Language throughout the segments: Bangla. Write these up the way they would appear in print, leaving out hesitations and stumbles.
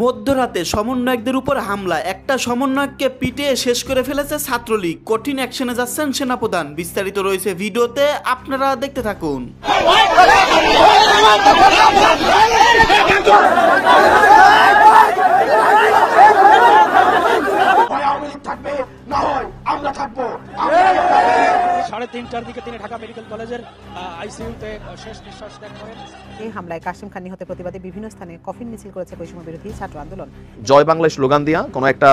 মধ্যরাতে সমন্বয়কদের উপর হামলা, একটা সমন্বয়ককে পিটিয়ে শেষ করে ফেলেছে ছাত্রলীগ। কঠিন অ্যাকশনে যাচ্ছেন সেনাপ্রধান। বিস্তারিত রয়েছে ভিডিওতে, আপনারা দেখতে থাকুন। সাড়ে তিনটার দিকে তিনি ঢাকা মেডিকেল কলেজের আইসিইউতে শেষ নিঃশ্বাস ত্যাগ করেন। এই হামলায় কাশিম খান নিহতের প্রতিবাদে বিভিন্ন স্থানে কফিন মিছিল করেছে বৈষম্য বিরোধী ছাত্র আন্দোলন। জয় বাংলা স্লোগান দিয়া কোনো একটা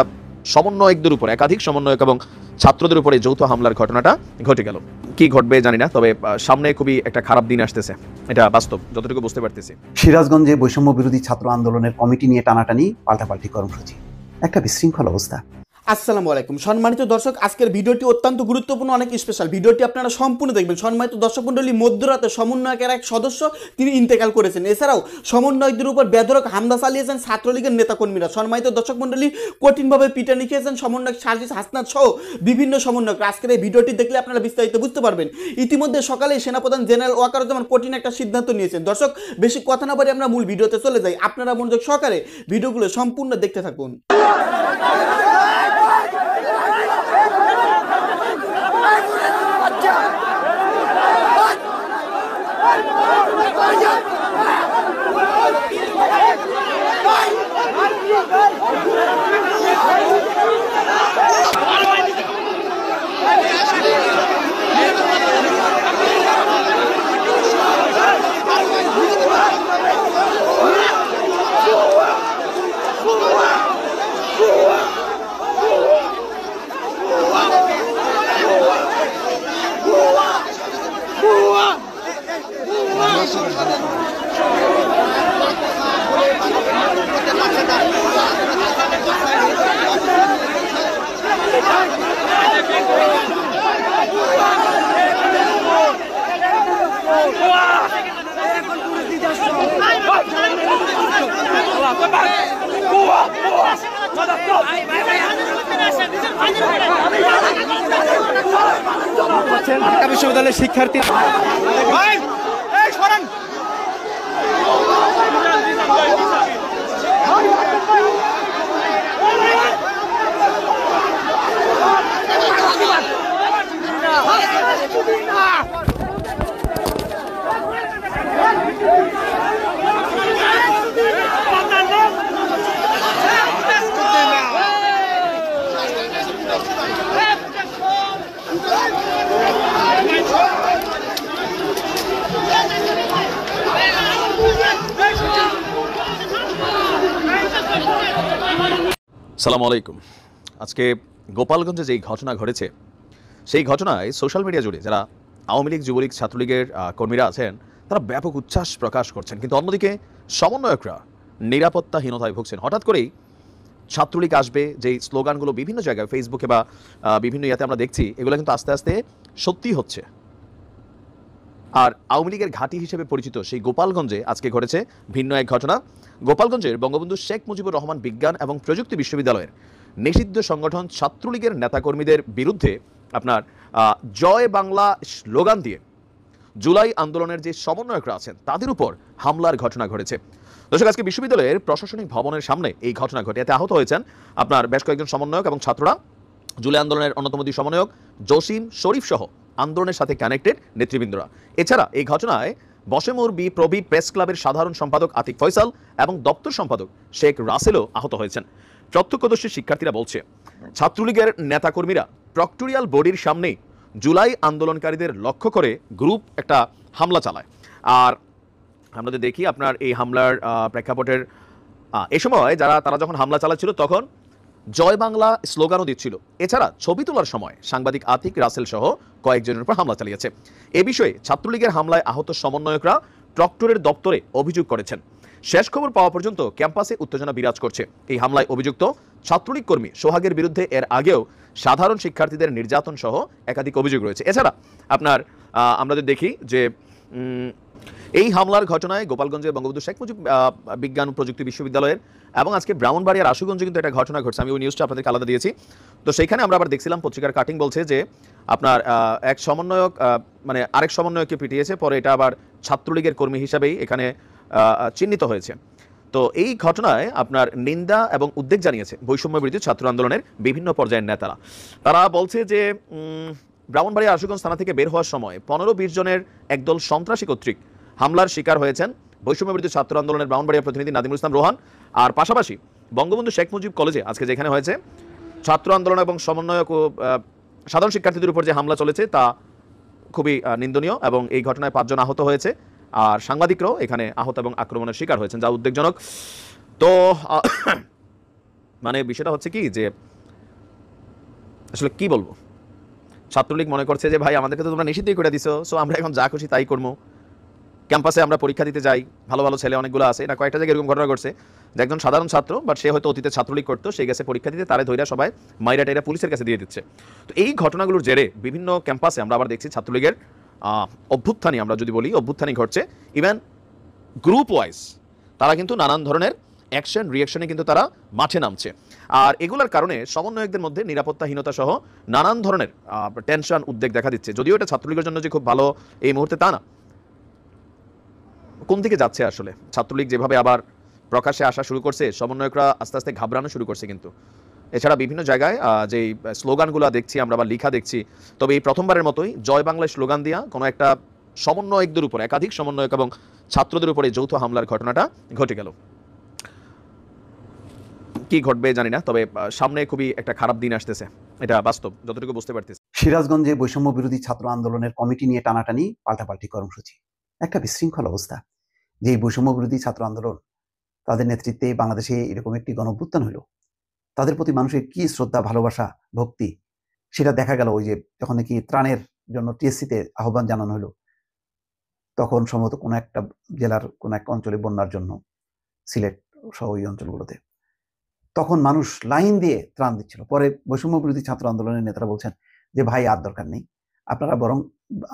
সমন্বয়কদের উপর, একাধিক সমন্বয়ক এবং ছাত্রদের উপরে যৌথ হামলার ঘটনাটা ঘটে গেল। কি ঘটবে জানি না, তবে সামনে খুবই একটা খারাপ দিন আসতেছে, এটা বাস্তব, যতটুকু বুঝতে পারতেছি। সিরাজগঞ্জে বৈষম্য বিরোধী ছাত্র আন্দোলনের কমিটি নিয়ে টানাটানি, পাল্টাপাল্টি কর্মসূচি, একটা বিশৃঙ্খল অবস্থা। আসসালামু আলাইকুম সম্মানিত দর্শক, আজকের ভিডিওটি অত্যন্ত গুরুত্বপূর্ণ, অনেক স্পেশাল। ভিডিওটি আপনারা সম্পূর্ণ দেখবেন। সম্মানিত দর্শক মণ্ডলী, মধ্যরাতে সমন্বয়কের এক সদস্য তিনি ইন্তেকাল করেছেন। এছাড়াও সমন্বয়কদের উপর বেধড়ক হামলা চালিয়েছেন ছাত্রলীগের নেতাকর্মীরা। সম্মানিত দর্শক মণ্ডলী, কঠিনভাবে পিটানি খেয়েছেন সমন্বয়ক সার্জিস হাসনাত সহ বিভিন্ন সমন্বয়ক। আজকের এই ভিডিওটি দেখলে আপনারা বিস্তারিত বুঝতে পারবেন। ইতিমধ্যে সকালে সেনাপ্রধান জেনারেল ওয়াকারুজ্জামান কঠিন একটা সিদ্ধান্ত নিয়েছেন। দর্শক, বেশি কথা না বলে আমরা মূল ভিডিওতে চলে যাই। আপনারা মনোযোগ সহকারে ভিডিওগুলো সম্পূর্ণ দেখতে থাকুন। ঢাকা বিশ্ববিদ্যালয়ের শিক্ষার্থী আসসালামু আলাইকুম। আজকে গোপালগঞ্জে যেই ঘটনা ঘটেছে, সেই ঘটনায় সোশ্যাল মিডিয়া জুড়ে যারা আওয়ামী লীগ, যুবলীগ, ছাত্রলীগের কর্মীরা আছেন, তারা ব্যাপক উচ্ছ্বাস প্রকাশ করছেন। কিন্তু অন্যদিকে সমন্বয়করা নিরাপত্তাহীনতায় ভুগছেন। হঠাৎ করেই ছাত্রলীগ আসবে, যেই স্লোগানগুলো বিভিন্ন জায়গায় ফেসবুকে বা বিভিন্ন ইয়াতে আমরা দেখছি, এগুলো কিন্তু আস্তে আস্তে সত্যি হচ্ছে। আর আওয়ামী লীগের ঘাঁটি হিসেবে পরিচিত সেই গোপালগঞ্জে আজকে ঘটেছে ভিন্ন এক ঘটনা। গোপালগঞ্জের বঙ্গবন্ধু শেখ মুজিবুর রহমান বিজ্ঞান এবং প্রযুক্তি বিশ্ববিদ্যালয়ের নিষিদ্ধ সংগঠন ছাত্রলীগের নেতাকর্মীদের বিরুদ্ধে আপনার জয় বাংলা স্লোগান দিয়ে জুলাই আন্দোলনের যে সমন্বয়করা আছেন তাদের উপর হামলার ঘটনা ঘটেছে। দর্শক, আজকে বিশ্ববিদ্যালয়ের প্রশাসনিক ভবনের সামনে এই ঘটনা ঘটে। এতে আহত হয়েছেন আপনার বেশ কয়েকজন সমন্বয়ক এবং ছাত্ররা। জুলাই আন্দোলনের অন্যতম দুই সমন্বয়ক জসিম শরীফ সহ আন্দোলনের সাথে কানেক্টেড নেতৃবৃন্দরা। এছাড়া এই ঘটনায় বশেমুর বি প্রবি প্রেস ক্লাবের সাধারণ সম্পাদক আতিক ফয়সাল এবং দপ্তর সম্পাদক শেখ রাসেলও আহত হয়েছেন। প্রত্যক্ষদর্শী শিক্ষার্থীরা বলছে, ছাত্রলীগের নেতাকর্মীরা প্রক্টোরিয়াল বডির সামনেই জুলাই আন্দোলনকারীদের লক্ষ্য করে গ্রুপ একটা হামলা চালায়। আর আমরা দেখি আপনার এই হামলার প্রেক্ষাপটের এ সময় তারা যখন হামলা চালাচ্ছিল তখন জয় বাংলা স্লোগানও দিচ্ছিল। এছাড়া ছবি তোলার সময় সাংবাদিক আতিক, রাসেল সহ কয়েকজনের উপর হামলা চালিয়েছে। এ বিষয়ে ছাত্রলীগের হামলায় আহত সমন্বয়করা প্রক্টরের দপ্তরে অভিযোগ করেছেন। শেষ খবর পাওয়া পর্যন্ত ক্যাম্পাসে উত্তেজনা বিরাজ করছে। এই হামলায় অভিযুক্ত ছাত্রলীগ কর্মী সোহাগের বিরুদ্ধে এর আগেও সাধারণ শিক্ষার্থীদের নির্যাতন সহ একাধিক অভিযোগ রয়েছে। এছাড়া আপনার আমরা দেখি যে এই হামলার ঘটনায় গোপালগঞ্জের বঙ্গবন্ধু শেখ মুজিব বিজ্ঞান ও প্রযুক্তি বিশ্ববিদ্যালয়ের এবং আজকে ব্রাহ্মণবাড়িয়ার আশুগঞ্জে কিন্তু একটা ঘটনা ঘটছে। আমি ওই নিউজটা আপনাদেরকে আলাদা দিয়েছি। তো সেইখানে আমরা আবার দেখছিলাম পত্রিকার কাটিং বলছে যে আপনার এক সমন্বয়ক মানে আরেক সমন্বয়ককে পিটিয়েছে, পরে এটা আবার ছাত্রলীগের কর্মী হিসাবেই এখানে চিহ্নিত হয়েছে। তো এই ঘটনায় আপনার নিন্দা এবং উদ্বেগ জানিয়েছে বৈষম্য বিরোধী ছাত্র আন্দোলনের বিভিন্ন পর্যায়ের নেতারা। তারা বলছে যে ব্রাহ্মণবাড়িয়া আশুগঞ্জ থানা থেকে বের হওয়ার সময় 15-20 জনের একদল সন্ত্রাসী কর্তৃক হামলার শিকার হয়েছেন বৈষম্য বিরোধী ছাত্র আন্দোলনের ব্রাহ্মণবাড়িয়া প্রতিনিধি নাদিমুল ইসলাম রোহান। আর পাশাপাশি বঙ্গবন্ধু শেখ মুজিব কলেজে আজকে যেখানে হয়েছে ছাত্র আন্দোলন এবং সমন্বয়ক ও সাধারণ শিক্ষার্থীদের উপর যে হামলা চলেছে তা খুবই নিন্দনীয় এবং এই ঘটনায় 5 জন আহত হয়েছে, আর সাংবাদিকরাও এখানে আহত এবং আক্রমণের শিকার হয়েছেন, যা উদ্বেগজনক। তো মানে বিষয়টা হচ্ছে কি যে আসলে কি বলবো, ছাত্রলীগ মনে করছে যে ভাই আমাদেরকে তো তোমরা নিষিদ্ধই করে দিছো, সো আমরা এখন যা খুশি তাই করবো, ক্যাম্পাসে আমরা পরীক্ষা দিতে যাই, ভালো ভালো ছেলে অনেকগুলো আছে। এটা কয়েকটা জায়গায় এরকম ঘটনা ঘটছে যে একজন সাধারণ ছাত্র, বাট সে হয়তো অতীতে ছাত্রলীগ করতো, সে গেছে পরীক্ষা দিতে, তারে ধৈর্য সবাই মাইরা টাইরা পুলিশের কাছে দিয়ে দিচ্ছে। তো এই ঘটনাগুলোর জেরে বিভিন্ন ক্যাম্পাসে আমরা আবার দেখছি ছাত্রলীগের অভ্যুত্থানই, আমরা যদি বলি অভ্যুত্থানই ঘটছে। ইভেন গ্রুপ ওয়াইজ তারা কিন্তু নানান ধরনের অ্যাকশন রিয়াকশনে কিন্তু তারা মাঠে নামছে। আর এগুলোর কারণে সমন্বয়কদের মধ্যে নিরাপত্তাহীনতা সহ নানান ধরনের টেনশন উদ্বেগ দেখা দিচ্ছে। যদিও এটা ছাত্রলীগের জন্য যে খুব ভালো এই মুহূর্তে তা না। কোন দিকে যাচ্ছে আসলে ছাত্রলীগ যেভাবে আবার প্রকাশ্যে আসা শুরু করছে, সমন্বয়করা আস্তে আস্তে ঘাবড়ানো শুরু করছে কিন্তু। এছাড়া বিভিন্ন জায়গায় যেই স্লোগানগুলো দেখছি আমরা বা লেখা দেখছি, তবে এই প্রথমবারের মতোই জয় বাংলায় স্লোগান দিয়া কোনো একটা সমন্বয়কদের উপর, একাধিক সমন্বয়ক এবং ছাত্রদের উপরে যৌথ হামলার ঘটনাটা ঘটে গেল। কি ঘটবে জানি না, তবে সামনে খুবই একটা খারাপ দিন আসতেছে, এটা বাস্তব যতটুকু বুঝতে পারতেছি। সিরাজগঞ্জে বৈষম্য বিরোধী ছাত্র আন্দোলনের কমিটি নিয়ে টানাটানি, পাল্টাপাল্টি কর্মসূচি, একটা বিশৃঙ্খল অবস্থা। যে বৈষম্য বিরোধী ছাত্র আন্দোলন, তাদের নেতৃত্বে বাংলাদেশে এরকম একটি গণঅভ্যুত্থান হলো, তাদের প্রতি মানুষের কি শ্রদ্ধা, ভালোবাসা, ভক্তি, সেটা দেখা গেল ওই যে যখন নাকি ত্রাণের জন্য টিএসসিতে আহ্বান জানানো হলো, তখন সম্ভবত কোনো একটা জেলার কোনো এক অঞ্চলে বন্যার জন্য, সিলেট সহ ওই অঞ্চলগুলোতে, তখন মানুষ লাইন দিয়ে ত্রাণ দিচ্ছিল। পরে বৈষম্য বিরোধী ছাত্র আন্দোলনের নেতারা বলছেন যে ভাই আর দরকার নেই, আপনারা বরং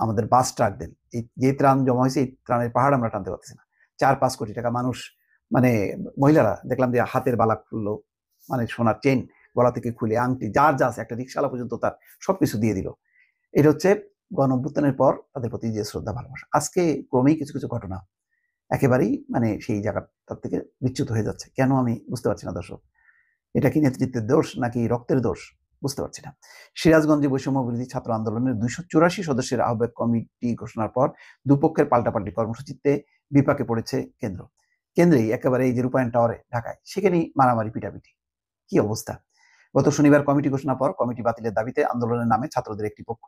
আমাদের বাস ট্রাক দেন, এই যে ত্রাণ জমা হয়েছে এই ত্রাণের পাহাড় আমরা টানতে পারতেছি না। 4-5 কোটি টাকা মানুষ, মানে মহিলারা দেখলাম যে হাতের বালা খুললো, মানে সোনার চেন গলা থেকে খুলে, আংটি, যার যা আছে, একটা রিক্সাওয়ালা পর্যন্ত তার সবকিছু দিয়ে দিল। এটা হচ্ছে গণঅভ্যুত্থানের পর তাদের প্রতি যে শ্রদ্ধা, ভালোবাসা। আজকে ক্রমেই কিছু কিছু ঘটনা একেবারেই মানে সেই জায়গাটার থেকে বিচ্যুত হয়ে যাচ্ছে। কেন আমি বুঝতে পারছি না দর্শক, এটা কি নেতৃত্বের দোষ নাকি রক্তের দোষ বুঝতে পারছি না। সিরাজগঞ্জে বৈষম্য বিরোধী ছাত্র আন্দোলনের 284 সদস্যের আহ্বায়ক কমিটি ঘোষণার পর দুপক্ষের পাল্টাপাল্টি কর্মসূচিতে বিপাকে পড়েছে কেন্দ্র। কেন্দ্রেই একেবারে এই যে রূপায়ণ টাওয়ারে ঢাকায়, সেখানেই মারামারি, পিটাপিটি, কি অবস্থা। গত শনিবার কমিটি ঘোষণার পর কমিটি বাতিলের দাবিতে আন্দোলনের নামে ছাত্রদের একটি পক্ষ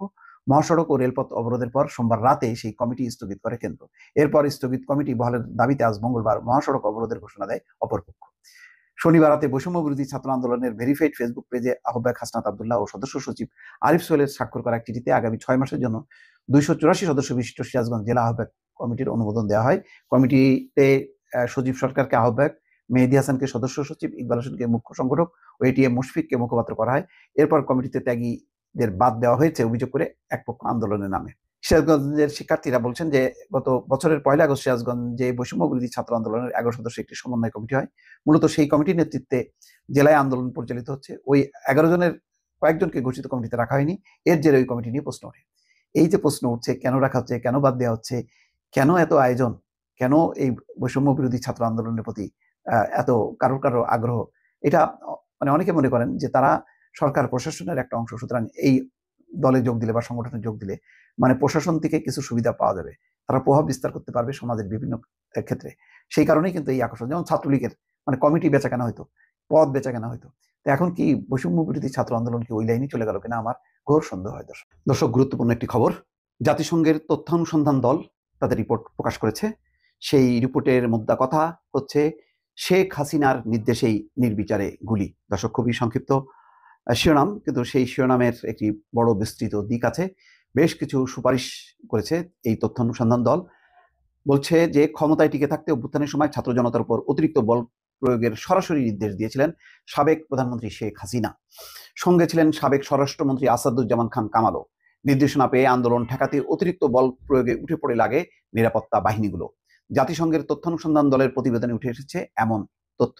মহাসড়ক ও রেলপথ অবরোধের পর সোমবার রাতে সেই কমিটি স্থগিত করে কেন্দ্র। এরপর স্থগিত কমিটি বহালের দাবিতে আজ মঙ্গলবার মহাসড়ক অবরোধের ঘোষণা দেয় অপরপক্ষ। শনিবার রাতে বৈষম্য বিরোধী ছাত্র আন্দোলনের ভেরিফাইড ফেসবুক পেজে আহ্বায়ক হাসনাত আব্দুল্লাহ ও সদস্য সচিব আরিফ সোহেলের স্বাক্ষর করা এক চিঠিতে আগামী 6 মাসের জন্য 284 সদস্য বিশিষ্ট সিরাজগঞ্জ জেলা আহ্বায়ক কমিটির অনুমোদন দেওয়া হয়। কমিটিতে সজীব সরকারকে আহ্বায়ক, মেহেদী হাসানকে সদস্য সচিব, ইকবাল হোসেনকে মুখ্য সংগঠক ও এটিএম মুশফিককে মুখপাত্র করা হয়। এরপর কমিটিতে ত্যাগীদের বাদ দেওয়া হয়েছে অভিযোগ করে এক পক্ষ আন্দোলনের নামে। সিরাজগঞ্জের শিক্ষার্থীরা বলছেন যে গত বছরের 1 আগস্ট সিরাজগঞ্জে বৈষম্য বিরোধী ছাত্র আন্দোলনের 11 সদস্য একটি সমন্বয় কমিটি হয়। মূলত সেই কমিটির নেতৃত্বে জেলায় আন্দোলন পরিচালিত হচ্ছে। ওই 11 জনের কয়েকজনকে ঘোষিত কমিটিতে রাখা হয়নি। এর জেরে ওই কমিটি নিয়ে প্রশ্ন ওঠে। এই যে প্রশ্ন উঠছে, কেন রাখা হচ্ছে, কেন বাদ দেওয়া হচ্ছে, কেন এত আয়োজন, কেন এই বৈষম্য বিরোধী ছাত্র আন্দোলনের প্রতি এত কারো আগ্রহ, এটা মানে অনেকে মনে করেন যে তারা সরকার প্রশাসনের একটা অংশ, সুতরাং এই দলে যোগ দিলে বা সংগঠনে যোগ দিলে মানে প্রশাসন থেকে কিছু সুবিধা পাওয়া যাবে, তারা প্রভাব বিস্তার করতে পারবে সমাজের বিভিন্ন ক্ষেত্রে। সেই কারণেই কিন্তু এই আকর্ষণ। যেমন ছাত্রলীগের মানে কমিটি বেচাকেনা হইতো, পদ বেচাকেনা হইতো, তো এখন কি বৈষম্য বিরোধী ছাত্র আন্দোলন কি ওই লাইনে চলে গেল কিনা আমার ঘোর সন্দেহ হয়। দর্শক, গুরুত্বপূর্ণ একটি খবর, জাতিসংঘের তথ্যানুসন্ধান দল তাদের রিপোর্ট প্রকাশ করেছে। সেই রিপোর্টের মোদ্দা কথা হচ্ছে শেখ হাসিনার নির্দেশেই নির্বিচারে গুলি। দর্শক, খুবই সংক্ষিপ্ত শিরোনাম, কিন্তু সেই শিরোনামের একটি বড় বিস্তৃত দিক আছে। বেশ কিছু সুপারিশ করেছে এই তথ্য অনুসন্ধান দল। বলছে যে ক্ষমতায় টিকে থাকতে অভ্যুত্থানের সময় ছাত্র জনতার উপর অতিরিক্ত বল প্রয়োগের সরাসরি নির্দেশ দিয়েছিলেন সাবেক প্রধানমন্ত্রী শেখ হাসিনা। সঙ্গে ছিলেন সাবেক স্বরাষ্ট্রমন্ত্রী আসাদুজ্জামান খান কামালও। নির্দেশনা পেয়ে আন্দোলন ঠেকাতে অতিরিক্ত বল প্রয়োগে উঠে পড়ে লাগে নিরাপত্তা বাহিনীগুলো। জাতিসংঘের তথ্যানুসন্ধান দলের প্রতিবেদনে উঠে এসেছে এমন তথ্য।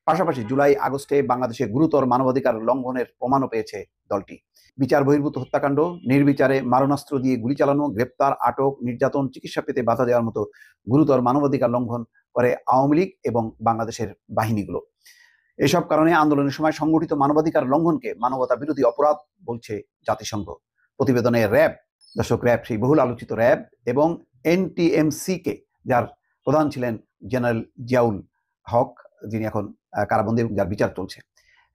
পাশাপাশি জুলাই আগস্টে বাংলাদেশে গুরুতর মানবাধিকার লঙ্ঘনের প্রমাণও পেয়েছে দলটি। বিচার বহির্ভূত হত্যাকাণ্ড, নির্বিচারে মারণাস্ত্র দিয়ে গুলি চালানো, গ্রেপ্তার, আটক, নির্যাতন, চিকিৎসা পেতে বাধা দেওয়ার মতো গুরুতর মানবাধিকার লঙ্ঘন করে আওয়ামী লীগ এবং বাংলাদেশের বাহিনীগুলো। এসব কারণে আন্দোলনের সময় সংগঠিত মানবাধিকার লঙ্ঘনকে মানবতা বিরোধী অপরাধ বলছে জাতিসংঘ। প্রতিবেদনে র্যাব, দর্শক র্যাব, সেই বহুল আলোচিত র্যাব এবং এনটিএমসি কে, যার প্রধান ছিলেন জেনারেল জিয়াউল হক, যিনি এখন কারাবন্দী এবং যার বিচার চলছে,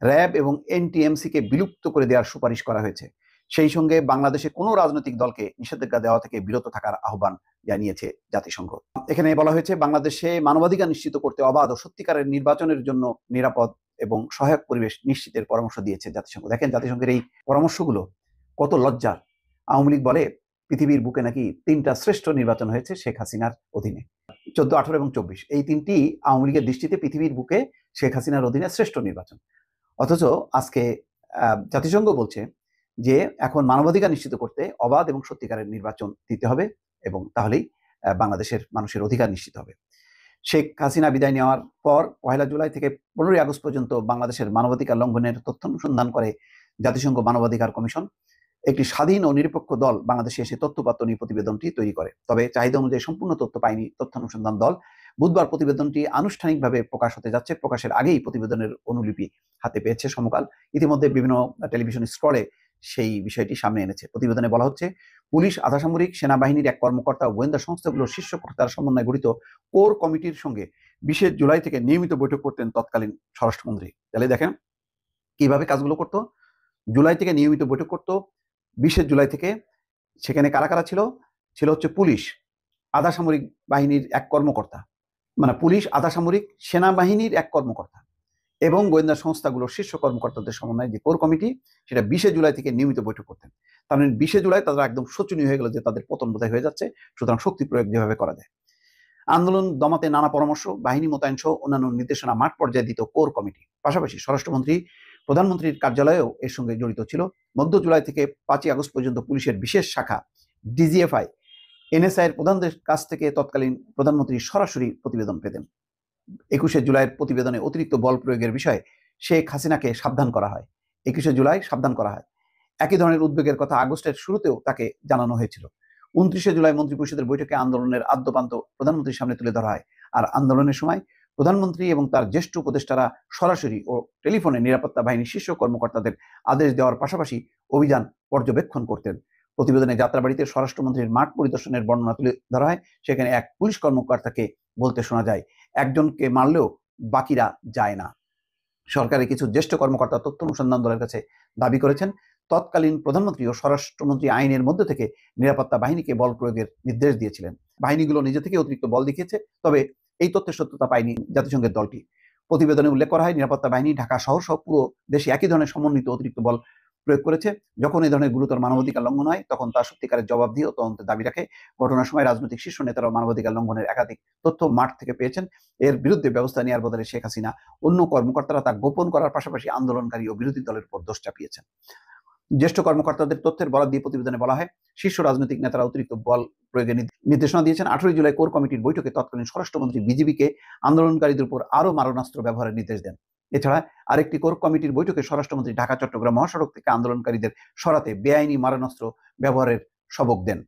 র্যাব এবং এনটিএমসি কে বিলুপ্ত করে দেওয়ার সুপারিশ করা হয়েছে। সেই সঙ্গে বাংলাদেশে কোনো রাজনৈতিক দলকে নিষেধাজ্ঞা দেওয়া থেকে বিরত থাকার আহ্বান জানিয়েছে জাতিসংঘ। এখানে বলা হয়েছে বাংলাদেশে মানবাধিকার নিশ্চিত করতে অবাধ ও সত্যিকারের নির্বাচনের জন্য নিরাপদ এবং সহায়ক পরিবেশ নিশ্চিতের পরামর্শ দিয়েছে জাতিসংঘ। দেখেন জাতিসংঘের এই পরামর্শগুলো কত লজ্জার। আওয়ামী লীগ বলে পৃথিবীর বুকে নাকি 3টা শ্রেষ্ঠ নির্বাচন হয়েছে শেখ হাসিনার অধীনে, 14, 18 এবং 24। এই 3টি আওয়ামী লীগের দৃষ্টিতে পৃথিবীর বুকে শেখ হাসিনার অধীনে শ্রেষ্ঠ নির্বাচন। অথচ আজকে জাতিসংঘ বলছে যে এখন মানবাধিকার নিশ্চিত করতে অবাধ এবং সত্যিকারের নির্বাচন দিতে হবে এবং তাহলেই বাংলাদেশের মানুষের অধিকার নিশ্চিত হবে। শেখ হাসিনা বিদায় নেওয়ার পর 1 জুলাই থেকে 15 আগস্ট পর্যন্ত বাংলাদেশের মানবাধিকার লঙ্ঘনের তথ্য অনুসন্ধান করে জাতিসংঘ মানবাধিকার কমিশন। একটি স্বাধীন ও নিরপেক্ষ দল বাংলাদেশে এসে তথ্যপাত্র নিয়ে প্রতিবেদনটি তৈরি করে। তবে চাহিদা অনুযায়ী সম্পূর্ণ তথ্য পায়নি তথ্য অনুসন্ধান দল। বুধবার প্রতিবেদনটি আনুষ্ঠানিকভাবে প্রকাশ হতে যাচ্ছে। প্রকাশের আগেই প্রতিবেদনের অনুলিপি হাতে পেয়েছে সমকাল। ইতিমধ্যে বিভিন্ন টেলিভিশন স্ক্রলে সেই বিষয়টি সামনে এনেছে। প্রতিবেদনে বলা হচ্ছে, পুলিশ, আধাসামরিক, সেনাবাহিনীর এক কর্মকর্তা ও গোয়েন্দা সংস্থাগুলোর শীর্ষ কর্তার সমন্বয়ে গঠিত কোর কমিটির সঙ্গে 20 জুলাই থেকে নিয়মিত বৈঠক করতেন তৎকালীন স্বরাষ্ট্রমন্ত্রী। তাহলে দেখেন কিভাবে কাজগুলো করতো। জুলাই থেকে নিয়মিত বৈঠক করতো। 20 জুলাই থেকে সেখানে কারা কারা ছিল? ছিল হচ্ছে পুলিশ, আধাসামরিক বাহিনীর এক কর্মকর্তা, মানে পুলিশ, আধাসামরিক, সেনাবাহিনীর এক কর্মকর্তা এবং গোয়েন্দা সংস্থাগুলোর শীর্ষ কর্মকর্তাদের সমন্বয়ে যে কোর কমিটি, সেটা 20 জুলাই থেকে নিয়মিত বৈঠক করতেন। তার মানে 20 জুলাই তারা একদম শোচনীয় হয়ে গেল যে তাদের পতন বোধহয় হয়ে যাচ্ছে, সুতরাং শক্তি প্রয়োগ যেভাবে করা যায়। আন্দোলন দমাতে নানা পরামর্শ, বাহিনী মোতায়েন সহ অন্যান্য নির্দেশনা মাঠ পর্যায়ে দিত কোর কমিটি। পাশাপাশি স্বরাষ্ট্রমন্ত্রী, প্রধানমন্ত্রীর কার্যালয়েও এর সঙ্গে জড়িত ছিল। মধ্য জুলাই থেকে 5 আগস্ট পর্যন্ত পুলিশের বিশেষ শাখা ডিজিএফআই, এনএসআই এর প্রধানদের কাছ থেকে তৎকালীন প্রধানমন্ত্রী সরাসরি প্রতিবেদন পেতেন। 21 জুলাইয়ের প্রতিবেদনে অতিরিক্ত বল প্রয়োগের বিষয়ে শেখ হাসিনাকে সাবধান করা হয়। 21 জুলাই সাবধান করা হয়। একই ধরনের উদ্বেগের কথা আগস্টের শুরুতেও তাকে জানানো হয়েছিল। 29 জুলাই মন্ত্রিপরিষদের বৈঠকে আন্দোলনের আদ্যপান্ত প্রধানমন্ত্রীর সামনে তুলে ধরা হয়। আর আন্দোলনের সময় প্রধানমন্ত্রী এবং তার জ্যেষ্ঠ উপদেষ্টারা সরাসরি ও টেলিফোনে নিরাপত্তা বাহিনীর শীর্ষ কর্মকর্তাদের আদেশ দেওয়ার পাশাপাশি অভিযান পর্যবেক্ষণ করতেন। প্রতিবেদনে যাত্রাবাড়িতে স্বরাষ্ট্রমন্ত্রীর মাঠ পরিদর্শনের বর্ণনা তুলে ধরা হয়। সেখানে এক পুলিশ কর্মকর্তাকে বলতে শোনা যায়, একজনকে মারলেও বাকিরা যায় না। সরকারের কিছু জ্যেষ্ঠ কর্মকর্তা তথ্য অনুসন্ধান দলের কাছে দাবি করেছেন, তৎকালীন প্রধানমন্ত্রী ও স্বরাষ্ট্রমন্ত্রী আইনের মধ্যে থেকে নিরাপত্তা বাহিনীকে বল প্রয়োগের নির্দেশ দিয়েছিলেন। বাহিনীগুলো নিজে থেকে অতিরিক্ত বল দেখিয়েছে, তবে এই তথ্যের সত্যতা পায়নি জাতিসংঘের দলটি। প্রতিবেদনে উল্লেখ করা হয়, নিরাপত্তা বাহিনী ঢাকা শহর সহ পুরো দেশে একই ধরনের সমন্বিত অতিরিক্ত বল প্রয়োগ করেছে। যখন এই ধরনের গুরুতর মানবাধিকার লঙ্ঘন হয় তখন তার সত্যিকারের জবাব দিয়ে ও তদন্তের দাবি রাখে। ঘটনার সময় রাজনৈতিক শীর্ষ নেতারাও মানবাধিকার লঙ্ঘনের একাধিক তথ্য মাঠ থেকে পেয়েছেন। এর বিরুদ্ধে ব্যবস্থা নেওয়ার বদলে শেখ হাসিনা অন্য কর্মকর্তারা তা গোপন করার পাশাপাশি আন্দোলনকারী ও বিরোধী দলের উপর দোষ চাপিয়েছেন। জ্যেষ্ঠ কর্মকর্তাদের তথ্যের বরাত দিয়ে প্রতিবেদনে বলা হয়, শীর্ষ রাজনৈতিক নেতারা অতিরিক্ত বল প্রয়োগের নির্দেশনা দিয়েছেন। 18 জুলাই কোর কমিটির বৈঠকে তৎকালীন স্বরাষ্ট্রমন্ত্রী বিজিবিকে আন্দোলনকারীদের উপর আরও মারণাস্ত্র ব্যবহারের নির্দেশ দেন। এছাড়া আরেকটি কোর কমিটির বৈঠকে স্বরাষ্ট্রমন্ত্রী ঢাকা চট্টগ্রাম মহাসড়ক থেকে আন্দোলনকারীদের সরাতে বেআইনি মারণাস্ত্র ব্যবহারের সবক দেন।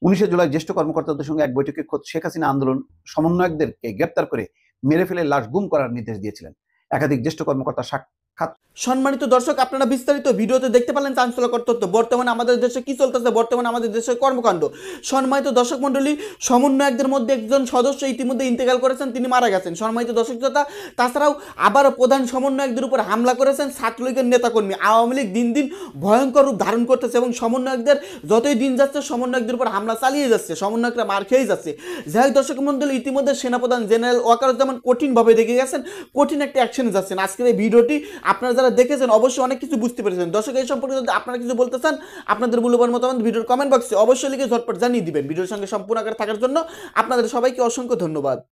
19 জুলাই জ্যেষ্ঠ কর্মকর্তাদের সঙ্গে এক বৈঠকে খোদ শেখ হাসিনা আন্দোলন সমন্বয়কদেরকে গ্রেপ্তার করে মেরে ফেলে লাশ গুম করার নির্দেশ দিয়েছিলেন। একাধিক জ্যেষ্ঠ কর্মকর্তা সাক্ষাৎ। সম্মানিত দর্শক, আপনারা বিস্তারিত ভিডিওতে দেখতে পারলেন চাঞ্চল্যকর তথ্য। বর্তমানে আমাদের দেশে কি চলতেছে, বর্তমানে আমাদের দেশের কর্মকাণ্ড। সম্মানিত দর্শক মণ্ডলী, সমন্বয়কদের মধ্যে একজন সদস্য ইতিমধ্যে ইন্তেকাল করেছেন, তিনি মারা গেছেন। সম্মানিত দর্শক শ্রোতা, তাছাড়াও আবারও প্রধান সমন্বয়কদের উপর হামলা করেছেন ছাত্রলীগের নেতাকর্মী। আওয়ামী লীগ দিন দিন ভয়ঙ্কর রূপ ধারণ করতেছে এবং সমন্বয়কদের যতই দিন যাচ্ছে সমন্বয়কদের উপর হামলা চালিয়ে যাচ্ছে, সমন্বয়করা মার খেয়ে যাচ্ছে। যাই হোক দর্শক মণ্ডলী, ইতিমধ্যে সেনাপ্রধান জেনারেল ওয়াকারুজ্জামান কঠিনভাবে রেগে গেছেন, কঠিন একটা অ্যাকশনে যাচ্ছেন। আজকের এই ভিডিওটি আপনারা যারা দেখেছেন অবশ্যই অনেক কিছু বুঝতে পেরেছেন। দর্শক, এই সম্পর্কে যদি আপনারা কিছু বলতে চান, আপনাদের মূল্যবান মতামত ভিডিওর কমেন্ট বক্সে অবশ্যই লিখে ঝটপট জানিয়ে দিবেন। ভিডিওর সঙ্গে সম্পূর্ণ আকারে থাকার জন্য আপনাদের সবাইকে অসংখ্য ধন্যবাদ।